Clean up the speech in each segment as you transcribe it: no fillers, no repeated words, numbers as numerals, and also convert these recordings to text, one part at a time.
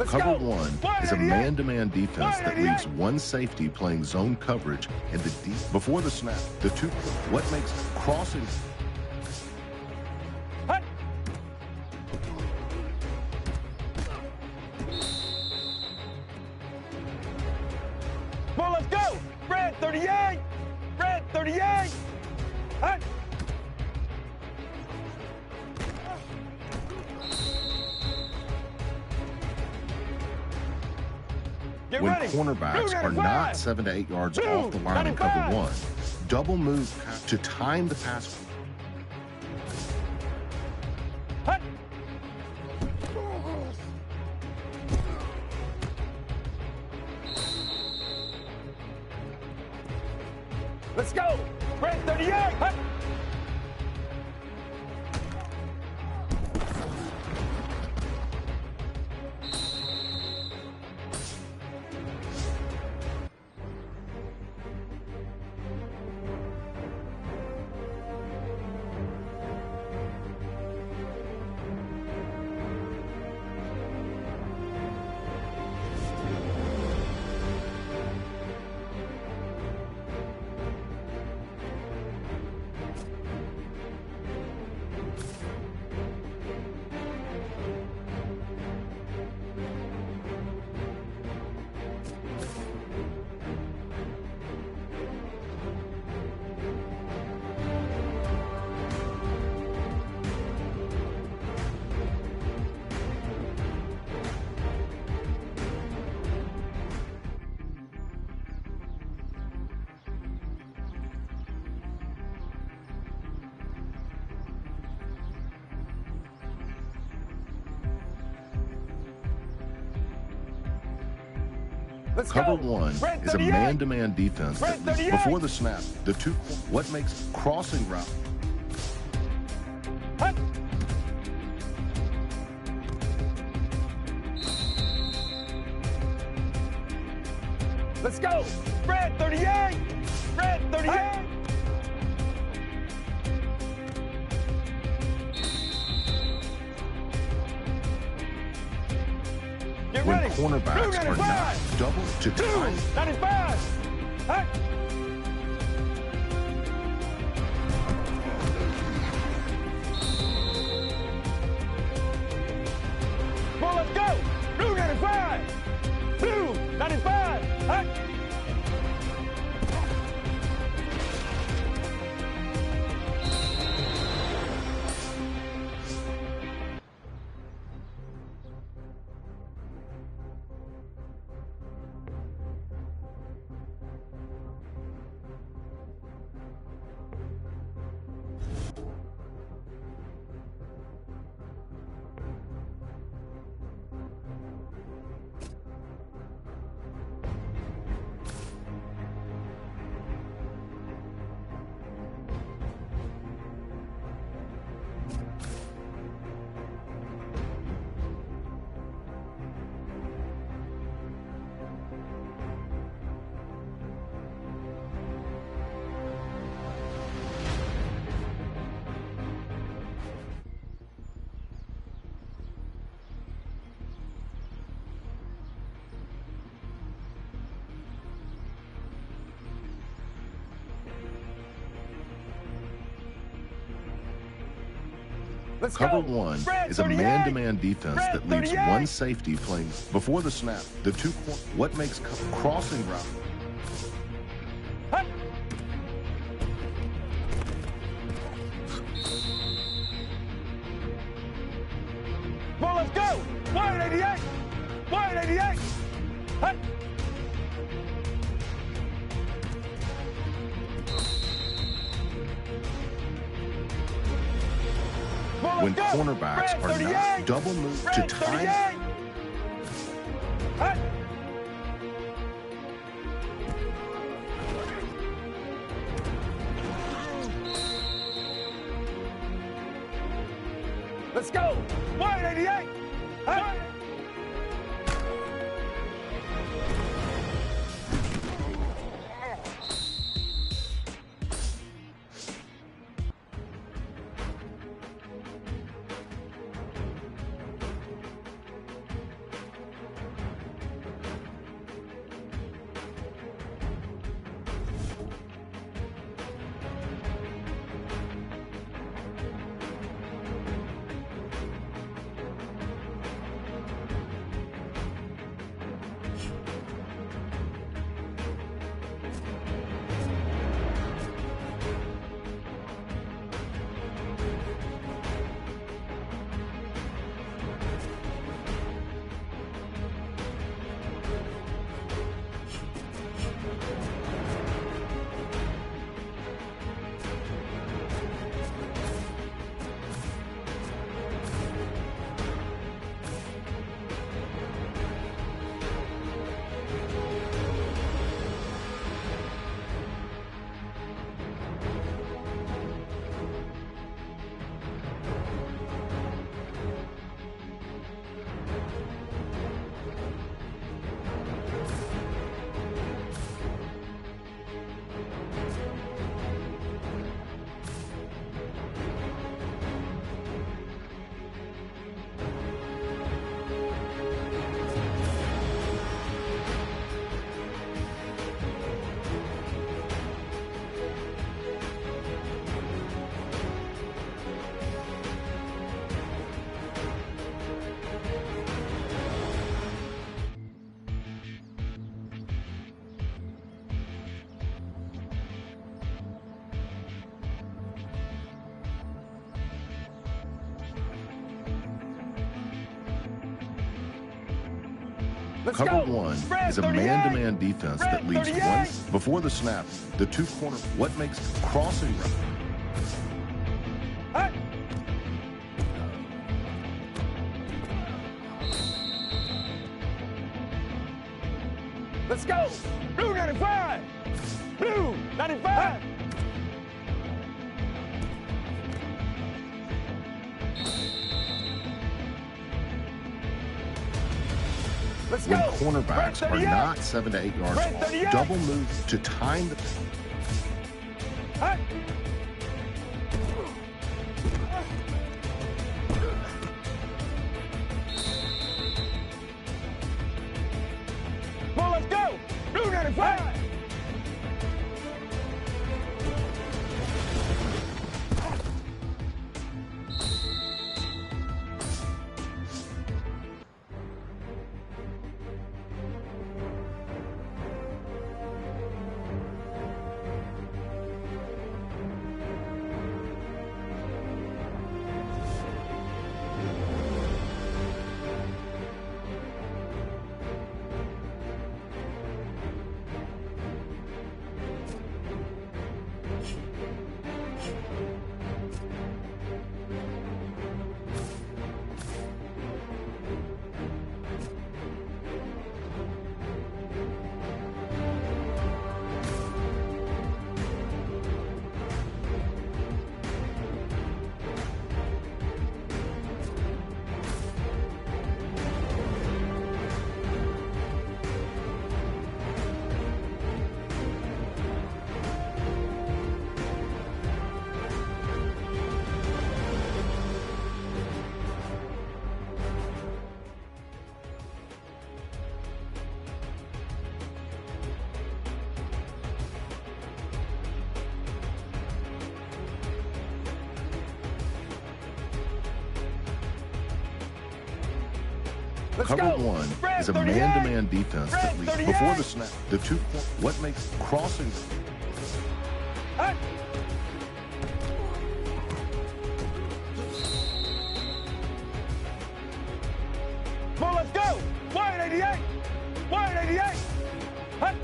Cover one is a man-to-man defense that leaves one safety playing zone coverage and the deep before the snap. The two, what makes crossing. Come on, let's go! Red 38! Red 38! Hut! When cornerbacks are not 7 to 8 yards off the line in cover one, double move to time the pass. Hut! Let's go! Red 38! Hut! Let's Cover go. one Red is a 38. man-to-man defense Red that 38. before the snap. The two, what makes crossing route. Hut! Let's go! Red 38! Red 38! Hut! Get When ready! cornerbacks are not double to time. 95! Hut! Come on, let's go! Blue 95! Blue 95! Hut! Let's Cover go. one Red is a 38. man-to-man defense Red that leaves 38. one safety playing before the snap. The two, what makes crossing route. Hut! Come on, let's go! 188! 188! Hut! Come on, When let's go. cornerbacks Red are 38. not double move to Red time. 38! Hut! Let's go! 188! Hut! Let's Cover go. one Spread is a 38. man-to-man defense that Spread leaves 38. one before the snap. The two corner. What makes crossing route? Hey. Let's go. Blue 95. Blue 95. Let's When go. cornerbacks Spread are 38. not 7 to 8 yards Spread off, 38. double move to time the. Hey. Well, let's go. Blue 95. Let's Cover go. one Spread is a 38. man-to-man defense that Spread leaves 38. before the snap. The two. What makes crossing? Hey. Well, let's go. Wide 88. Wide 88. Hey.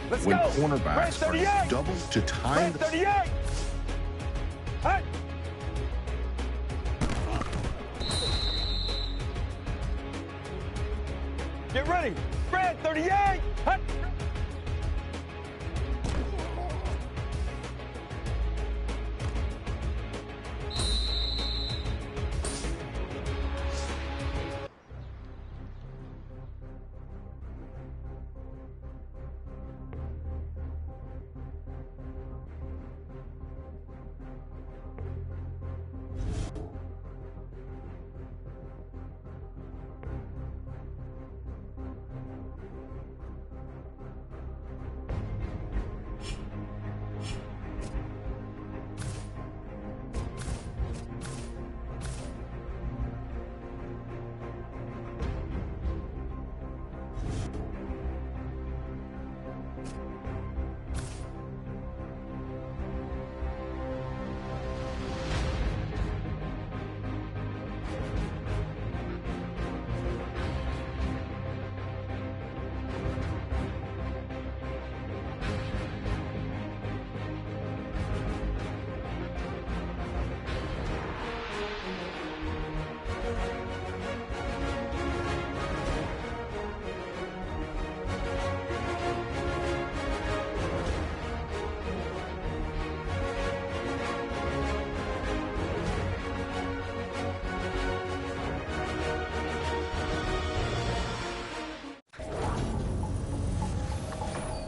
Let's When go. cornerbacks Spread are 38. double to time Spread the. 38. Hey. Get ready. Spread 38. Hey.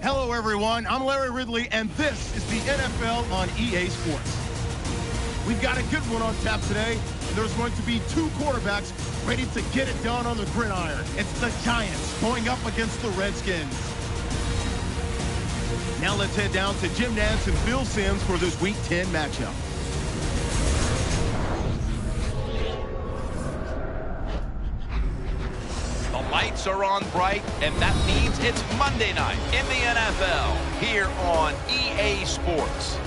Hello, everyone. I'm Larry Ridley, and this is the NFL on EA Sports. We've got a good one on tap today, and there's going to be two quarterbacks ready to get it done on the gridiron. It's the Giants going up against the Redskins. Now let's head down to Jim Nantz and Phil Simms for this Week 10 matchup. Lights are on bright, and that means it's Monday night in the NFL here on EA Sports.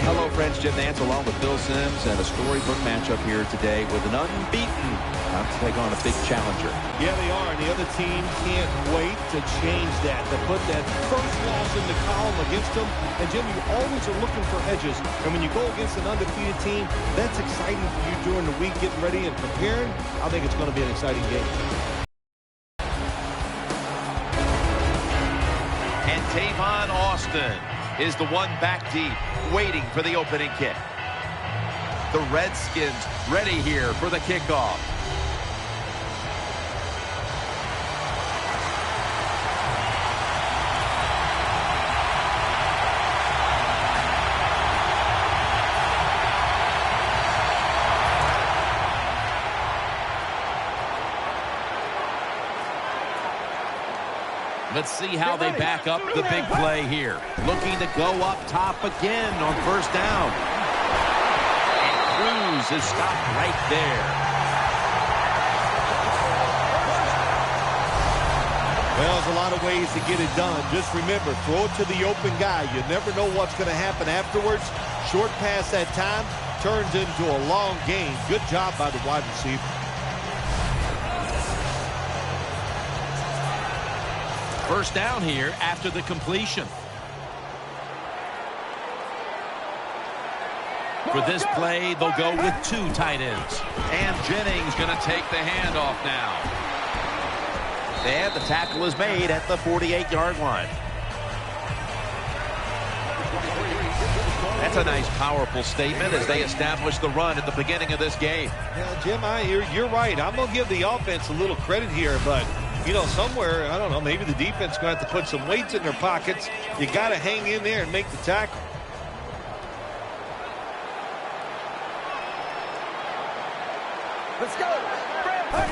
Hello, friends. Jim Nance along with Phil Simms, and a storybook matchup here today with an unbeaten. Time to take on a big challenger. Yeah, they are, and the other team can't wait to change that, to put that first loss in the column against them. And, Jim, you always are looking for edges. And when you go against an undefeated team, that's exciting for you during the week, getting ready and preparing. I think it's going to be an exciting game. And Tavon Austin is the one back deep, waiting for the opening kick. The Redskins ready here for the kickoff. Let's see how they back up the big play here. Looking to go up top again on first down. And Cruz is stopped right there. Well, there's a lot of ways to get it done. Just remember, throw it to the open guy. You never know what's going to happen afterwards. Short pass that time turns into a long gain. Good job by the wide receiver. First down here after the completion. For this play, they'll go with two tight ends. And Jennings going to take the handoff now. And the tackle is made at the 48-yard line. That's a nice, powerful statement as they establish the run at the beginning of this game. Yeah, Jim, you're right. I'm going to give the offense a little credit here, but you know, somewhere, I don't know, maybe the defense is going to have to put some weights in their pockets. You got to hang in there and make the tackle. Let's go.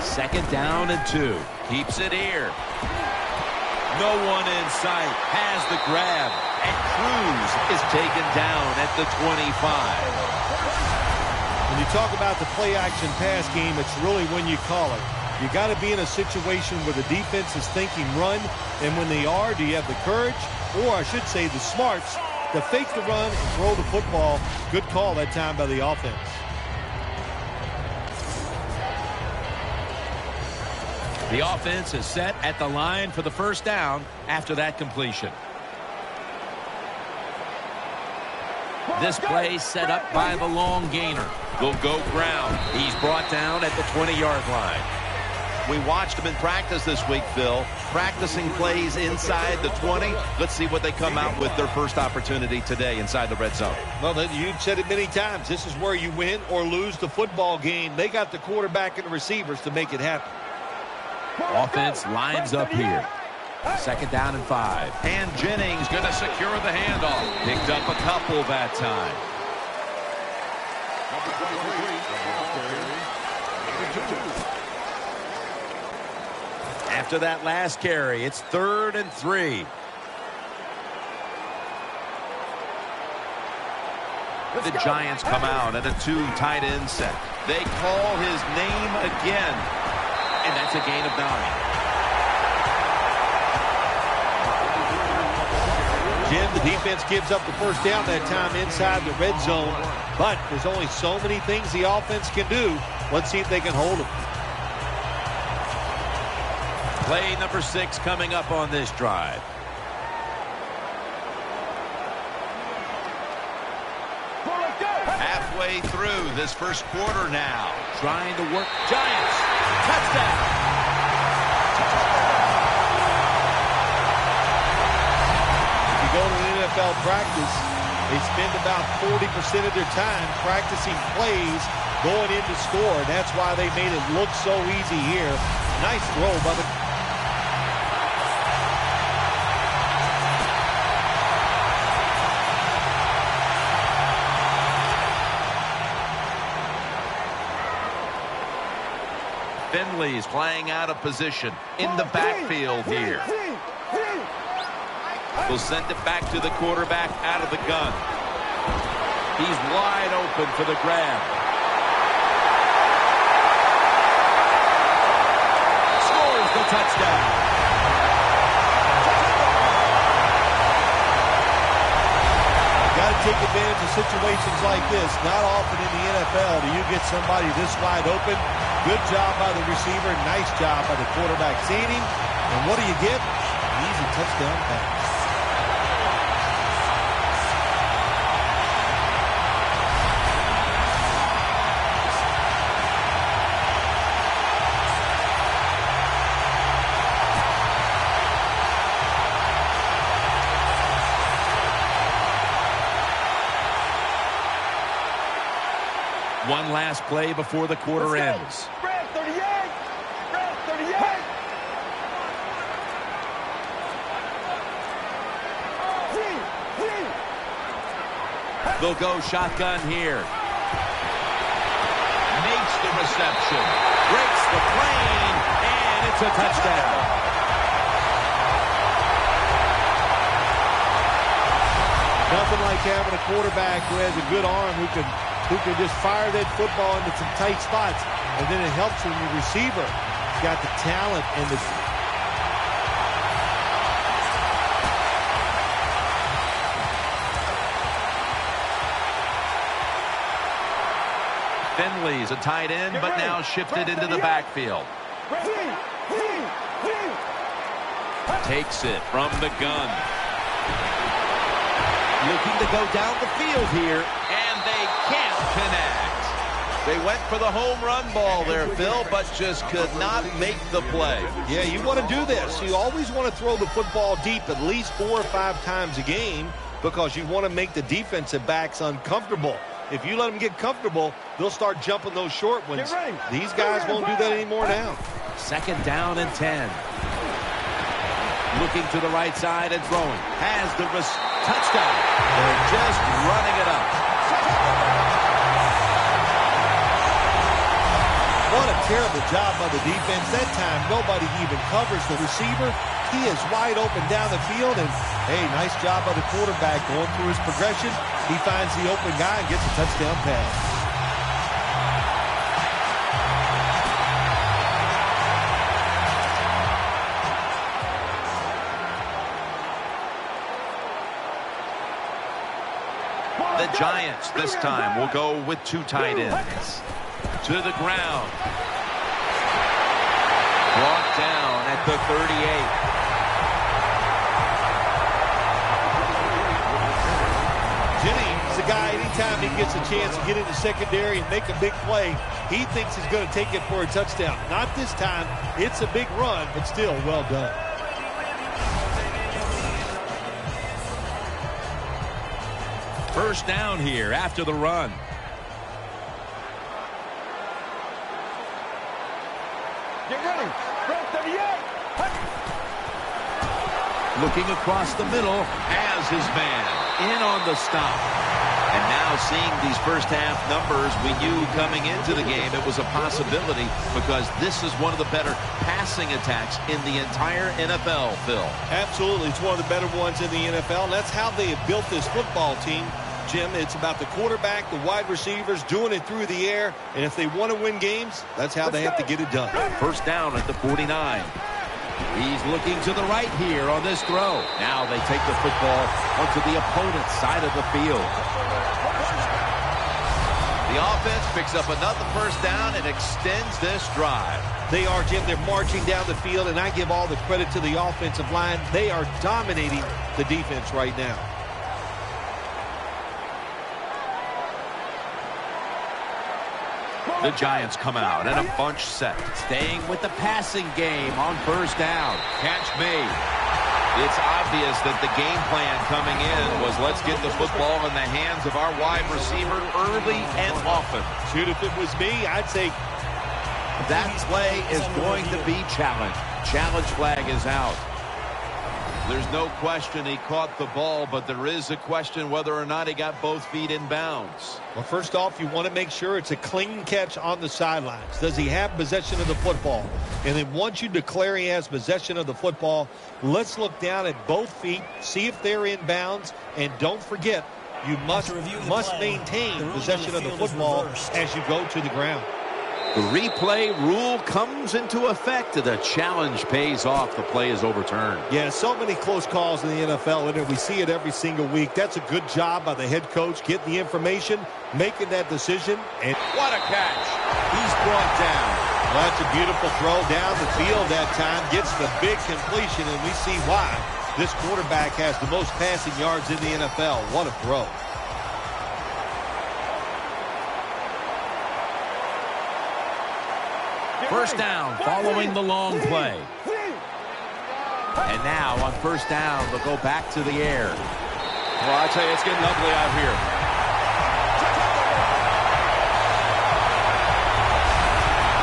Second down and 2. Keeps it here. No one in sight. Has the grab. And Cruz is taken down at the 25. When you talk about the play-action pass game, it's really when you call it. You got to be in a situation where the defense is thinking run, and when they are, do you have the courage, or I should say the smarts, to fake the run and throw the football? Good call that time by the offense. The offense is set at the line for the first down after that completion. This play set up by the long gainer. Will go ground. He's brought down at the 20-yard line. We watched him in practice this week, Phil, practicing plays inside the 20. Let's see what they come out with their first opportunity today inside the red zone. Well, you said it many times. This is where you win or lose the football game. They got the quarterback and the receivers to make it happen. Offense lines up here. Second down and 5. And Jennings going to secure the handoff. Picked up a couple that time. After that last carry, it's 3rd and 3. The Giants come out in a 2 tight end set. They call his name again. And that's a gain of 9. Jim, the defense gives up the first down that time inside the red zone. But there's only so many things the offense can do. Let's see if they can hold them. Play number 6 coming up on this drive. Halfway through this first quarter now. Trying to work. Giants. Touchdown. If you go to an NFL practice, they spend about 40% of their time practicing plays going in to score. And that's why they made it look so easy here. Nice throw by the... Finley's playing out of position in the backfield here. We'll send it back to the quarterback out of the gun. He's wide open for the grab. Scores the touchdown. Got to take advantage of situations like this, not often in the NFL do you get somebody this wide open. Good job by the receiver. Nice job by the quarterback seeing him. And what do you get? An easy touchdown pass. One last play before the quarter ends. Spread 38. Spread 38. They'll go shotgun here. Makes the reception. Breaks the plane. And it's a touchdown. Nothing like having a quarterback who has a good arm who can just fire that football into some tight spots. And then it helps when your receiver has got the talent and the... Finley's a tight end, but now shifted into the backfield. Takes it from the gun. Looking to go down the field here, and they can't connect. They went for the home run ball there, Phil, but just could not make the play. Yeah, you want to do this. You always want to throw the football deep at least 4 or 5 times a game because you want to make the defensive backs uncomfortable. If you let them get comfortable, they'll start jumping those short ones. These guys won't do that anymore now. Second down and 10. Looking to the right side and throwing. Has the touchdown. They're just running it up. What a terrible job by the defense. That time, nobody even covers the receiver. He is wide open down the field, and, hey, nice job by the quarterback going through his progression. He finds the open guy and gets a touchdown pass. The Giants this time will go with 2 tight ends. To the ground. Brought down at the 38. Jimmy is a guy, anytime he gets a chance to get in the secondary and make a big play, he thinks he's going to take it for a touchdown. Not this time. It's a big run, but still well done. First down here after the run. Get ready. Spread 38. Looking across the middle as his man. In on the stop. And now seeing these first half numbers, we knew coming into the game it was a possibility because this is one of the better passing attacks in the entire NFL, Phil. Absolutely. It's one of the better ones in the NFL. That's how they have built this football team, Jim. It's about the quarterback, the wide receivers doing it through the air. And if they want to win games, that's how they have to get it done. First down at the 49. He's looking to the right here on this throw. Now they take the football onto the opponent's side of the field. The offense picks up another first down and extends this drive. They are, Jim. They're marching down the field, and I give all the credit to the offensive line. They are dominating the defense right now. The Giants come out and a bunch set. Staying with the passing game on first down. Catch made. It's obvious that the game plan coming in was let's get the football in the hands of our wide receiver early and often. Shoot, if it was me, I'd say that play is going to be challenged. Challenge flag is out. There's no question he caught the ball, but there is a question whether or not he got both feet in bounds. Well, first off, you want to make sure it's a clean catch on the sidelines. Does he have possession of the football? And then once you declare he has possession of the football, let's look down at both feet, see if they're in bounds, and don't forget, you must maintain possession of the football as you go to the ground. The replay rule comes into effect. The challenge pays off. The play is overturned. Yeah, so many close calls in the NFL, and we see it every single week. That's a good job by the head coach, getting the information, making that decision. And what a catch. He's brought down. Well, that's a beautiful throw down the field that time. Gets the big completion, and we see why this quarterback has the most passing yards in the NFL. What a throw. First down following the long play. And now on first down, they'll go back to the air. Well, I tell you, it's getting ugly out here.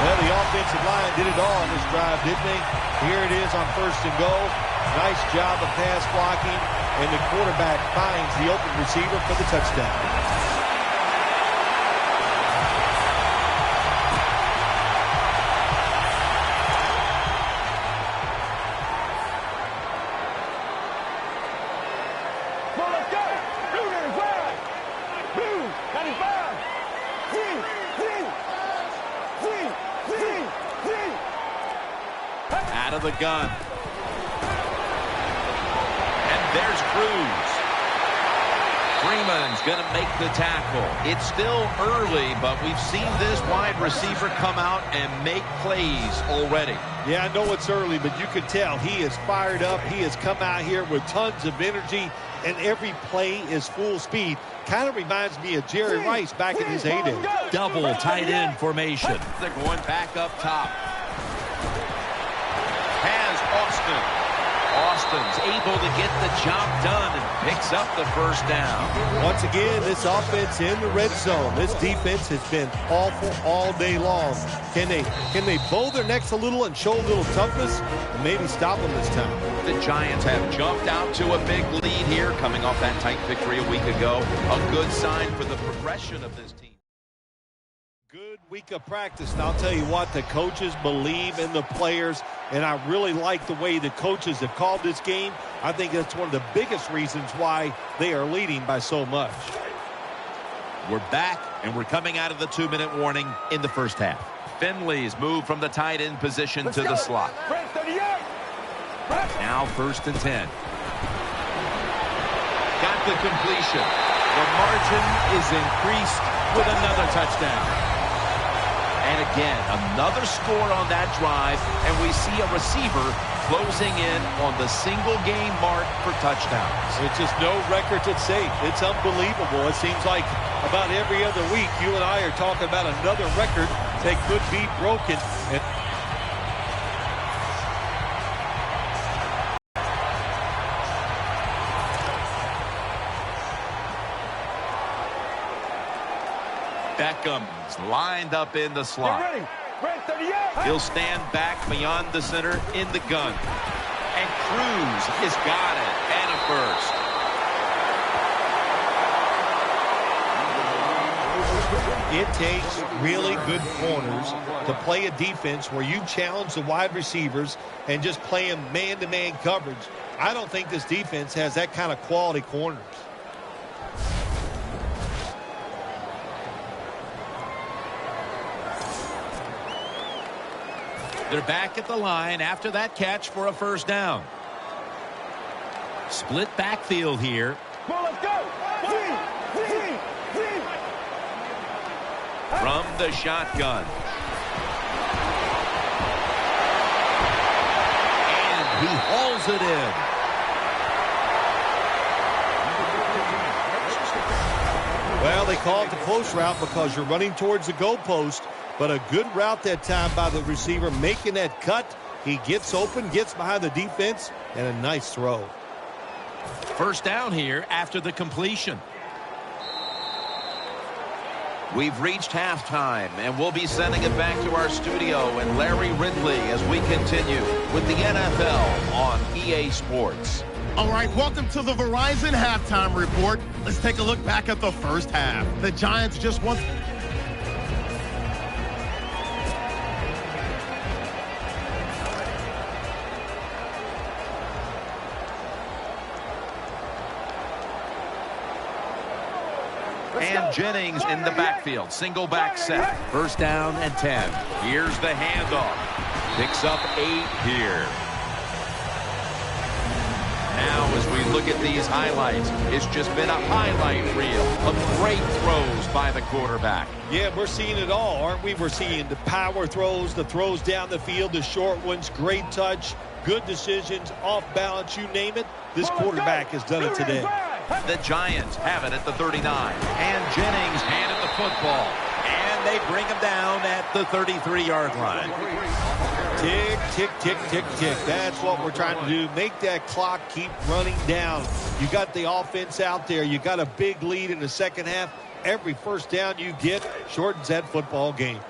Well, the offensive line did it all on this drive, didn't they? Here it is on first and goal. Nice job of pass blocking, and the quarterback finds the open receiver for the touchdown. Out of the gun. And there's Cruz. Freeman's going to make the tackle. It's still early, but we've seen this wide receiver come out and make plays already. Yeah, I know it's early, but you can tell he is fired up. He has come out here with tons of energy, and every play is full speed. Kind of reminds me of Jerry Rice back in his heyday. Double tight end formation. They're going back up top. Has Austin. Austin's able to get the job done and picks up the first down. Once again, this offense in the red zone. This defense has been awful all day long. Can they bow their necks a little and show a little toughness and maybe stop them this time? The Giants have jumped out to a big lead here, coming off that tight victory a week ago. A good sign for the progression of this team. Good week of practice, and I'll tell you what, the coaches believe in the players, and I really like the way the coaches have called this game. I think that's one of the biggest reasons why they are leading by so much. We're back, and we're coming out of the 2-minute warning in the first half. Finley's moved from the tight end position to the slot. Now first and 10. Got the completion. The margin is increased with another touchdown. And again, another score on that drive, and we see a receiver closing in on the single game mark for touchdowns. It's just no record to say. It's unbelievable. It seems like about every other week you and I are talking about another record that could be broken. Beckham's lined up in the slot. He'll stand back beyond the center in the gun. And Cruz has got it. And a first. It takes really good corners to play a defense where you challenge the wide receivers and just play them man-to-man coverage. I don't think this defense has that kind of quality corners. They're back at the line after that catch for a first down. Split backfield here. From the shotgun. And he hauls it in. Well, they call it the close route because you're running towards the goalpost. But a good route that time by the receiver, making that cut. He gets open, gets behind the defense, and a nice throw. First down here after the completion. We've reached halftime, and we'll be sending it back to our studio and Larry Ridley as we continue with the NFL on EA Sports. All right, welcome to the Verizon Halftime Report. Let's take a look back at the first half. The Giants just won. And Jennings in the backfield. Single back set. First down and 10. Here's the handoff. Picks up 8 here. Now, as we look at these highlights, it's just been a highlight reel of great throws by the quarterback. Yeah, we're seeing it all, aren't we? We're seeing the power throws, the throws down the field, the short ones, great touch, good decisions, off balance, you name it. This quarterback has done it today. The Giants have it at the 39. And Jennings handed the football. And they bring him down at the 33-yard line. Tick, tick, tick, tick, tick. That's what we're trying to do. Make that clock keep running down. You got the offense out there. You got a big lead in the second half. Every first down you get shortens that football game.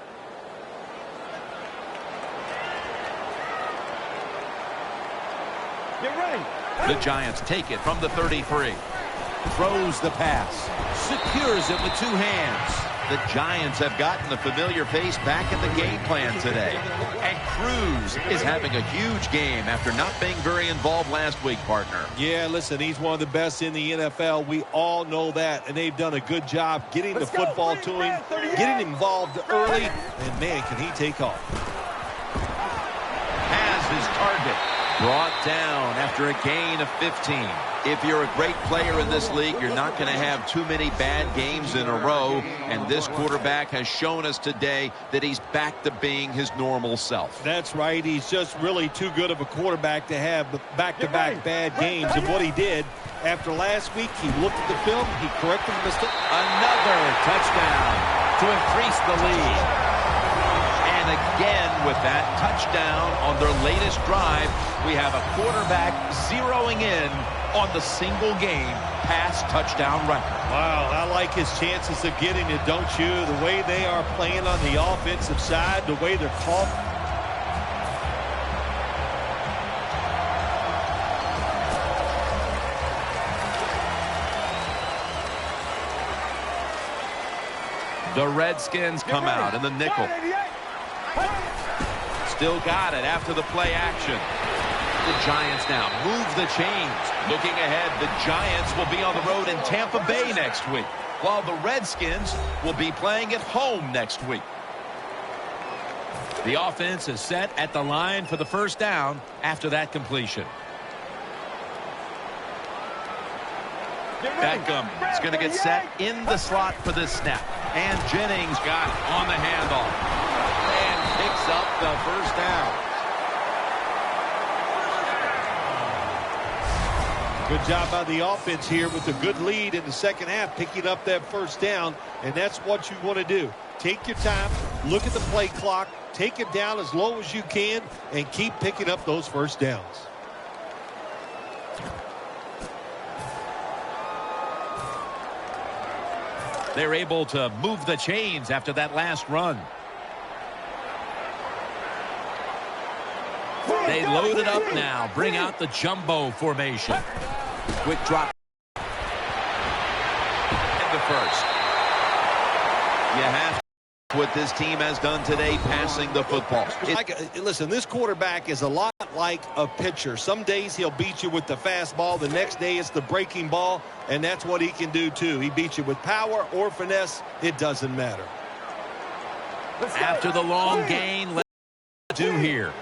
Get ready. The Giants take it from the 33. Throws the pass. Secures it with 2 hands. The Giants have gotten the familiar face back in the game plan today. And Cruz is having a huge game after not being very involved last week, partner. Yeah, listen, he's one of the best in the NFL. We all know that, and they've done a good job getting the football to him, getting involved early, and man, can he take off. Has his target brought down after a gain of 15. If you're a great player in this league, you're not going to have too many bad games in a row. And this quarterback has shown us today that he's back to being his normal self. That's right. He's just really too good of a quarterback to have back-to-back bad games. And what he did after last week, he looked at the film, he corrected the mistake. Another touchdown to increase the lead. And again, with that touchdown on their latest drive, we have a quarterback zeroing in on the single game pass touchdown record. Wow, I like his chances of getting it, don't you? The way they are playing on the offensive side, the way they're called. The Redskins come out in the nickel. Still got it after the play action. The Giants now move the chains. Looking ahead, the Giants will be on the road in Tampa Bay next week, while the Redskins will be playing at home next week. The offense is set at the line for the first down after that completion. Beckham is going to get set in the slot for this snap. And Jennings got it on the handoff. And picks up the first down. Good job by the offense here with a good lead in the second half, picking up that first down, and that's what you want to do. Take your time, look at the play clock, take it down as low as you can, and keep picking up those first downs. They're able to move the chains after that last run. They load it up now, bring out the jumbo formation. Quick drop. In the first. You have to what this team has done today, passing the football. Listen, this quarterback is a lot like a pitcher. Some days he'll beat you with the fastball. The next day it's the breaking ball, and that's what he can do too. He beats you with power or finesse. It doesn't matter. After the long gain, let's do here.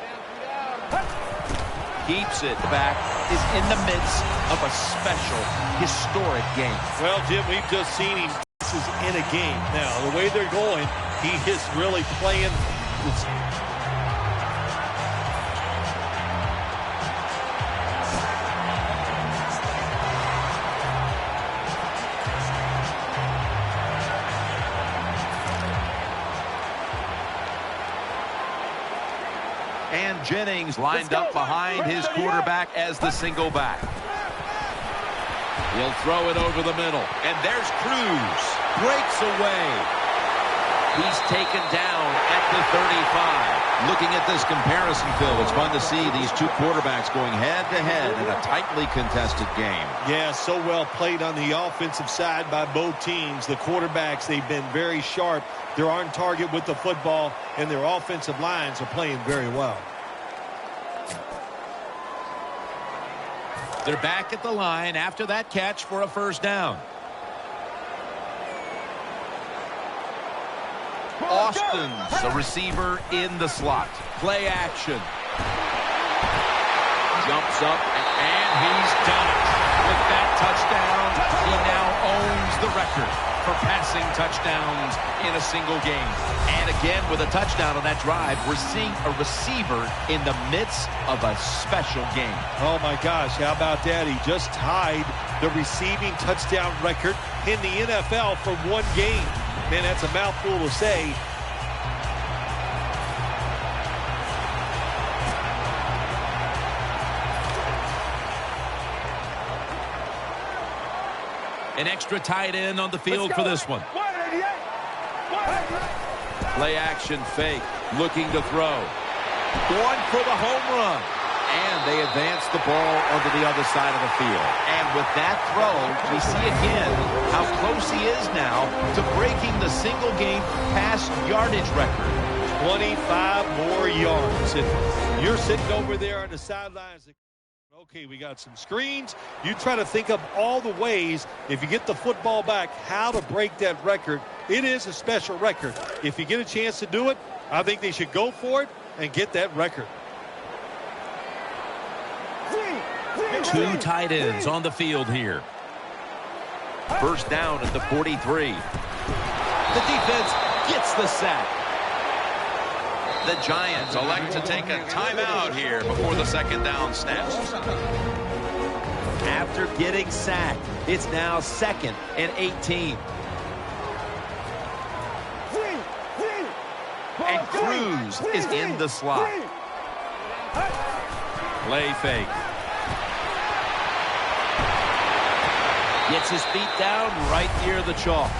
Keeps it back, is in the midst of a special, historic game. Well, Jim, we've just seen him in a game. Now, the way they're going, he is really playing. And Jennings lined up behind his quarterback as the single back. He'll throw it over the middle. And there's Cruz. Breaks away. He's taken down at the 35. Looking at this comparison, Phil, it's fun to see these two quarterbacks going head-to-head in a tightly contested game. Yeah, so well played on the offensive side by both teams. The quarterbacks, they've been very sharp. They're on target with the football, and their offensive lines are playing very well. They're back at the line after that catch for a first down. Austin's a receiver in the slot. Play action. Jumps up, and he's done it. With that touchdown, he now owns the record for passing touchdowns in a single game. And again, with a touchdown on that drive, we're seeing a receiver in the midst of a special game. Oh, my gosh, how about that? He just tied the receiving touchdown record in the NFL for one game. Man, that's a mouthful to say. An extra tight end on the field for this one. Play action fake. Looking to throw. Going for the home run. And they advance the ball onto the other side of the field. And with that throw, we see again how close he is now to breaking the single game pass yardage record. 25 more yards. And you're sitting over there on the sidelines. Okay, we got some screens. You try to think of all the ways, if you get the football back, how to break that record. It is a special record. If you get a chance to do it, I think they should go for it and get that record. Two tight ends on the field here. First down at the 43. The defense gets the sack. The Giants elect to take a timeout here before the second down snaps. After getting sacked, it's now 2nd and 18. And Cruz is in the slot. Play fake. Gets his feet down right near the chalk.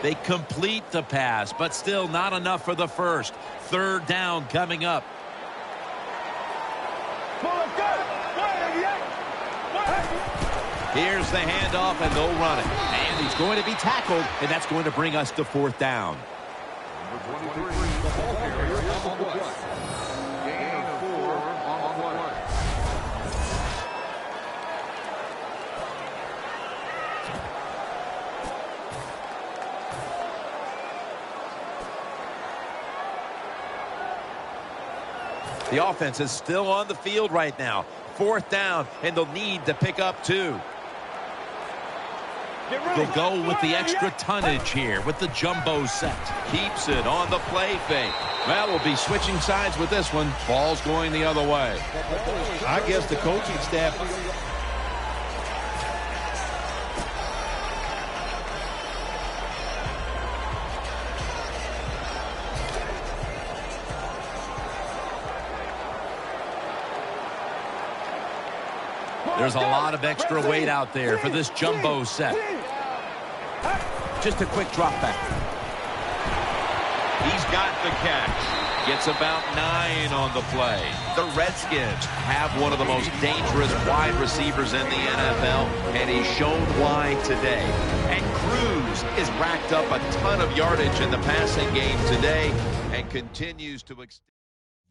They complete the pass, but still not enough for the first. Third down coming up. Here's the handoff, and they'll run it. And he's going to be tackled, and that's going to bring us to 4th down. The offense is still on the field right now. 4th down, and they'll need to pick up 2. They'll go with the extra tonnage here with the jumbo set. Keeps it on the play fake. Well, we'll be switching sides with this one. Ball's going the other way. I guess the coaching staff... There's a lot of extra weight out there for this jumbo set. Just a quick drop back. He's got the catch. Gets about 9 on the play. The Redskins have one of the most dangerous wide receivers in the NFL, and he's shown why today. And Cruz has racked up a ton of yardage in the passing game today and continues to extend.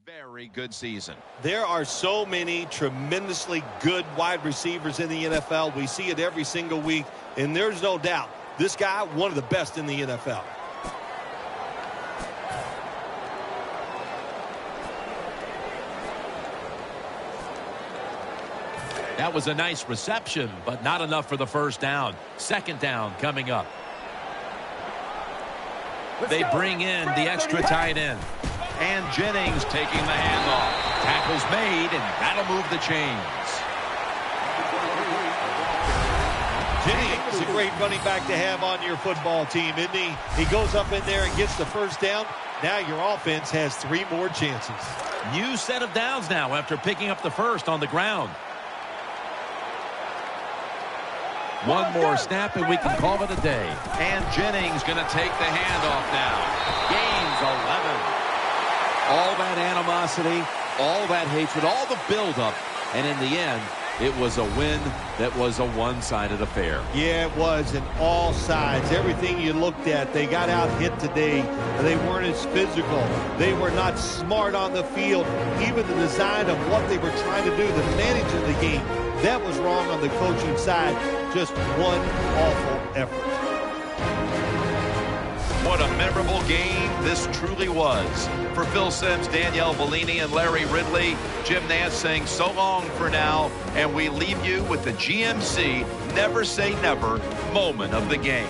Very good season. There are so many tremendously good wide receivers in the NFL. We see it every single week, and there's no doubt this guy, one of the best in the NFL. That was a nice reception, but not enough for the first down. 2nd down coming up. They bring in the extra tight end. And Jennings taking the handoff. Tackle's made, and that'll move the chains. Jennings is a great running back to have on your football team, isn't he? He goes up in there and gets the first down. Now your offense has 3 more chances. New set of downs now after picking up the first on the ground. One more snap, and we can call it a day. And Jennings going to take the handoff now. Gains 11. All that animosity, all that hatred, all the buildup, and in the end, It was a win that was a one-sided affair. Yeah, it was, in all sides. Everything you looked at, they got out hit today. They weren't as physical. They were not smart on the field. Even the design of what they were trying to do, the managing the game, that was wrong on the coaching side. Just one awful effort. What a memorable game this truly was. For Phil Simms, Danielle Bellini, and Larry Ridley, Jim Nance saying so long for now, and we leave you with the GMC Never Say Never moment of the game.